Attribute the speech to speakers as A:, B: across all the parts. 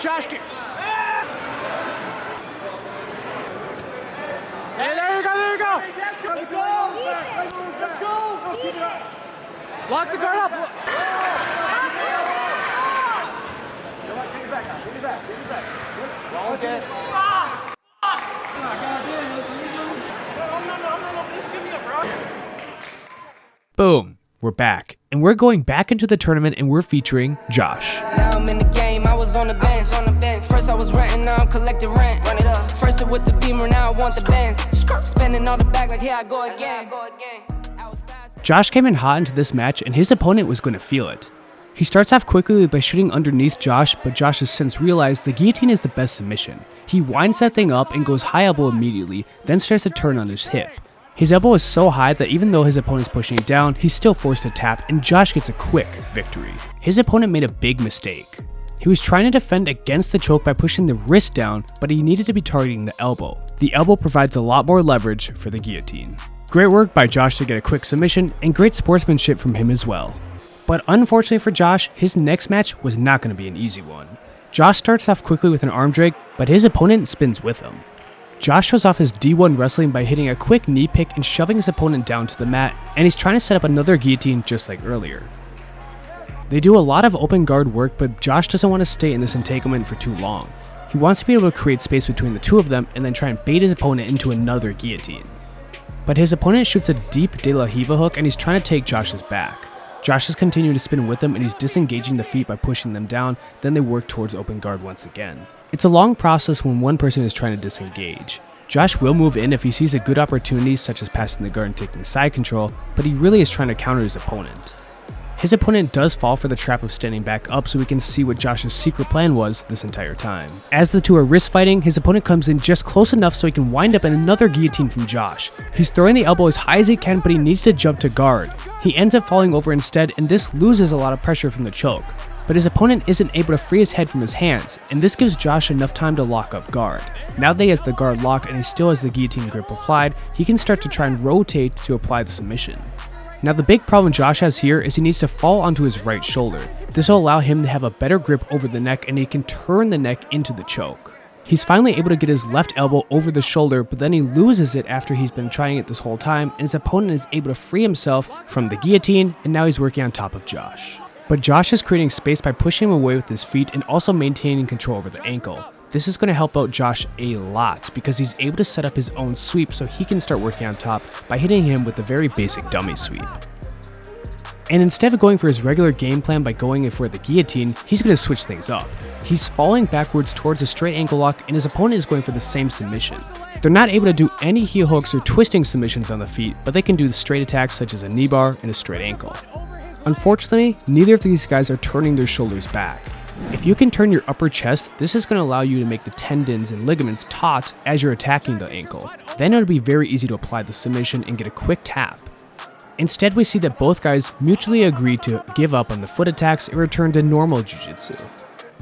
A: Josh, hey, there you go, there you go.
B: Let's go. Let's go. Keep it up.
A: Lock the guard up.
B: You know what? Take it back now. Take it back. Take it back. Long jet.
A: Boom, we're back. And we're going back into the tournament and we're featuring Josh.
C: Now I'm in the game, I was on the bench. First I was renting, now I'm collecting rent. Run it up. First it with the beamer, now I want the Benz. Spending all the bag like here I go again.
A: Josh came in hot into this match and his opponent was going to feel it. He starts off quickly by shooting underneath Josh, but Josh has since realized the guillotine is the best submission. He winds that thing up and goes high elbow immediately, then starts to turn on his hip. His elbow is so high that even though his opponent's pushing it down, he's still forced to tap and Josh gets a quick victory. His opponent made a big mistake. He was trying to defend against the choke by pushing the wrist down, but he needed to be targeting the elbow. The elbow provides a lot more leverage for the guillotine. Great work by Josh to get a quick submission, and great sportsmanship from him as well. But unfortunately for Josh, his next match was not going to be an easy one. Josh starts off quickly with an arm drag, but his opponent spins with him. Josh shows off his D1 wrestling by hitting a quick knee pick and shoving his opponent down to the mat, and he's trying to set up another guillotine just like earlier. They do a lot of open guard work, but Josh doesn't want to stay in this entanglement for too long. He wants to be able to create space between the two of them and then try and bait his opponent into another guillotine. But his opponent shoots a deep De La Riva hook and he's trying to take Josh's back. Josh is continuing to spin with him and he's disengaging the feet by pushing them down, then they work towards open guard once again. It's a long process when one person is trying to disengage. Josh will move in if he sees a good opportunity such as passing the guard and taking side control, but he really is trying to counter his opponent. His opponent does fall for the trap of standing back up so we can see what Josh's secret plan was this entire time. As the two are wrist fighting, his opponent comes in just close enough so he can wind up in another guillotine from Josh. He's throwing the elbow as high as he can, but he needs to jump to guard. He ends up falling over instead, and this loses a lot of pressure from the choke. But his opponent isn't able to free his head from his hands, and this gives Josh enough time to lock up guard. Now that he has the guard locked and he still has the guillotine grip applied, he can start to try and rotate to apply the submission. Now the big problem Josh has here is he needs to fall onto his right shoulder. This will allow him to have a better grip over the neck and he can turn the neck into the choke. He's finally able to get his left elbow over the shoulder, but then he loses it after he's been trying it this whole time, and his opponent is able to free himself from the guillotine, and now he's working on top of Josh. But Josh is creating space by pushing him away with his feet and also maintaining control over the ankle. This is going to help out Josh a lot because he's able to set up his own sweep so he can start working on top by hitting him with a very basic dummy sweep. And instead of going for his regular game plan by going in for the guillotine, he's going to switch things up. He's falling backwards towards a straight ankle lock and his opponent is going for the same submission. They're not able to do any heel hooks or twisting submissions on the feet, but they can do the straight attacks such as a knee bar and a straight ankle. Unfortunately, neither of these guys are turning their shoulders back. If you can turn your upper chest, this is going to allow you to make the tendons and ligaments taut as you're attacking the ankle. Then it'll be very easy to apply the submission and get a quick tap. Instead, we see that both guys mutually agree to give up on the foot attacks and return to normal jiu-jitsu.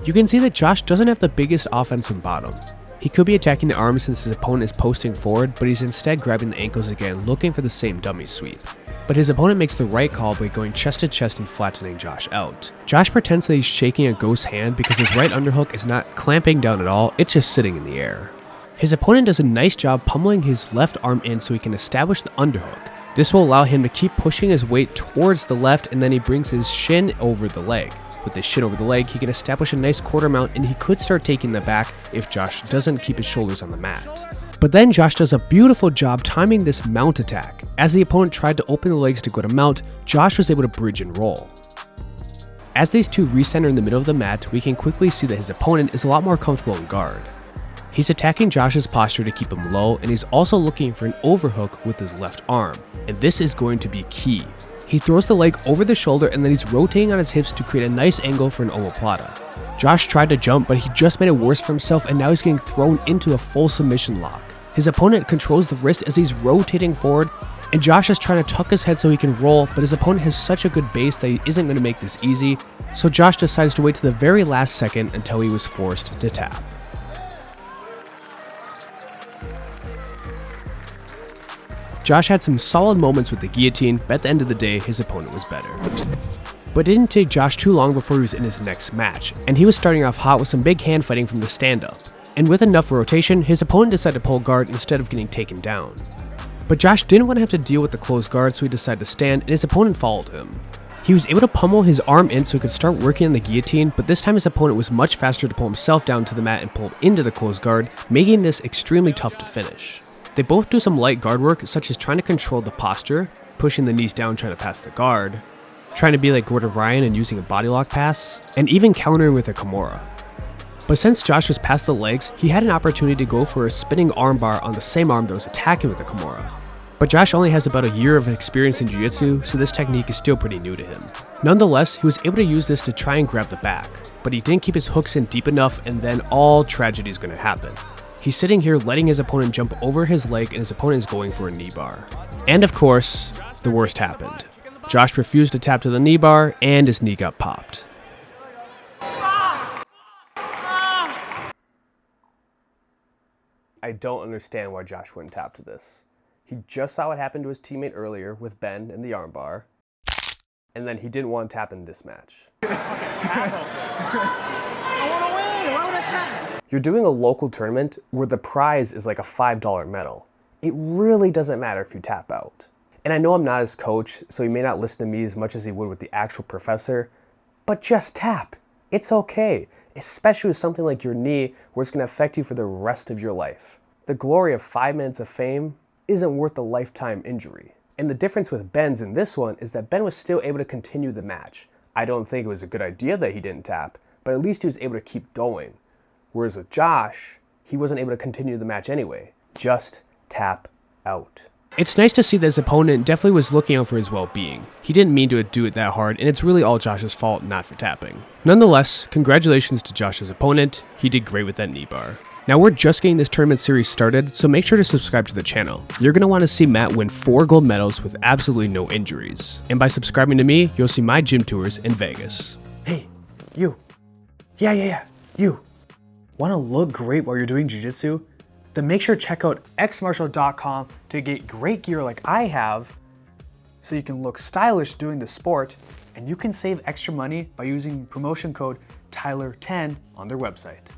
A: You can see that Josh doesn't have the biggest offense from bottom. He could be attacking the arms since his opponent is posting forward, but he's instead grabbing the ankles again, looking for the same dummy sweep. But his opponent makes the right call by going chest to chest and flattening Josh out. Josh pretends that he's shaking a ghost hand because his right underhook is not clamping down at all, it's just sitting in the air. His opponent does a nice job pummeling his left arm in so he can establish the underhook. This will allow him to keep pushing his weight towards the left, and then he brings his shin over the leg. With his shin over the leg, he can establish a nice quarter mount and he could start taking the back if Josh doesn't keep his shoulders on the mat. But then Josh does a beautiful job timing this mount attack. As the opponent tried to open the legs to go to mount, Josh was able to bridge and roll. As these two recenter in the middle of the mat, we can quickly see that his opponent is a lot more comfortable in guard. He's attacking Josh's posture to keep him low, and he's also looking for an overhook with his left arm, and this is going to be key. He throws the leg over the shoulder and then he's rotating on his hips to create a nice angle for an omoplata. Josh tried to jump, but he just made it worse for himself and now he's getting thrown into a full submission lock. His opponent controls the wrist as he's rotating forward, and Josh is trying to tuck his head so he can roll, but his opponent has such a good base that he isn't going to make this easy, so Josh decides to wait to the very last second until he was forced to tap. Josh had some solid moments with the guillotine, but at the end of the day, his opponent was better. But it didn't take Josh too long before he was in his next match, and he was starting off hot with some big hand fighting from the stand-up. And with enough rotation, his opponent decided to pull guard instead of getting taken down. But Josh didn't want to have to deal with the closed guard, so he decided to stand, and his opponent followed him. He was able to pummel his arm in so he could start working on the guillotine, but this time his opponent was much faster to pull himself down to the mat and pull into the closed guard, making this extremely tough to finish. They both do some light guard work, such as trying to control the posture, pushing the knees down trying to pass the guard, trying to be like Gordon Ryan and using a body lock pass, and even countering with a Kimura. But since Josh was past the legs, he had an opportunity to go for a spinning armbar on the same arm that was attacking with the Kimura. But Josh only has about a year of experience in Jiu Jitsu, so this technique is still pretty new to him. Nonetheless, he was able to use this to try and grab the back, but he didn't keep his hooks in deep enough, and then all tragedy is going to happen. He's sitting here letting his opponent jump over his leg, and his opponent is going for a knee bar. And of course, the worst happened. Josh refused to tap to the knee bar, and his knee got popped. I don't understand why Josh wouldn't tap to this. He just saw what happened to his teammate earlier with Ben in the armbar, and then he didn't want to tap in this match.
B: I want to win. Why would I tap?
A: You're doing a local tournament where the prize is like a $5 medal. It really doesn't matter if you tap out. And I know I'm not his coach, so he may not listen to me as much as he would with the actual professor, but just tap. It's okay, especially with something like your knee where it's going to affect you for the rest of your life. The glory of 5 minutes of fame isn't worth a lifetime injury. And the difference with Ben's in this one is that Ben was still able to continue the match. I don't think it was a good idea that he didn't tap, but at least he was able to keep going. Whereas with Josh, he wasn't able to continue the match anyway. Just tap out. It's nice to see that his opponent definitely was looking out for his well-being. He didn't mean to do it that hard, and it's really all Josh's fault, not for tapping. Nonetheless, congratulations to Josh's opponent. He did great with that knee bar. Now we're just getting this tournament series started, so make sure to subscribe to the channel. You're going to want to see Matt win 4 gold medals with absolutely no injuries. And by subscribing to me, you'll see my gym tours in Vegas. Hey, you. Yeah, you. Want to look great while you're doing jiu-jitsu? Then make sure to check out xmartial.com to get great gear like I have, so you can look stylish doing the sport, and you can save extra money by using promotion code Tyler10 on their website.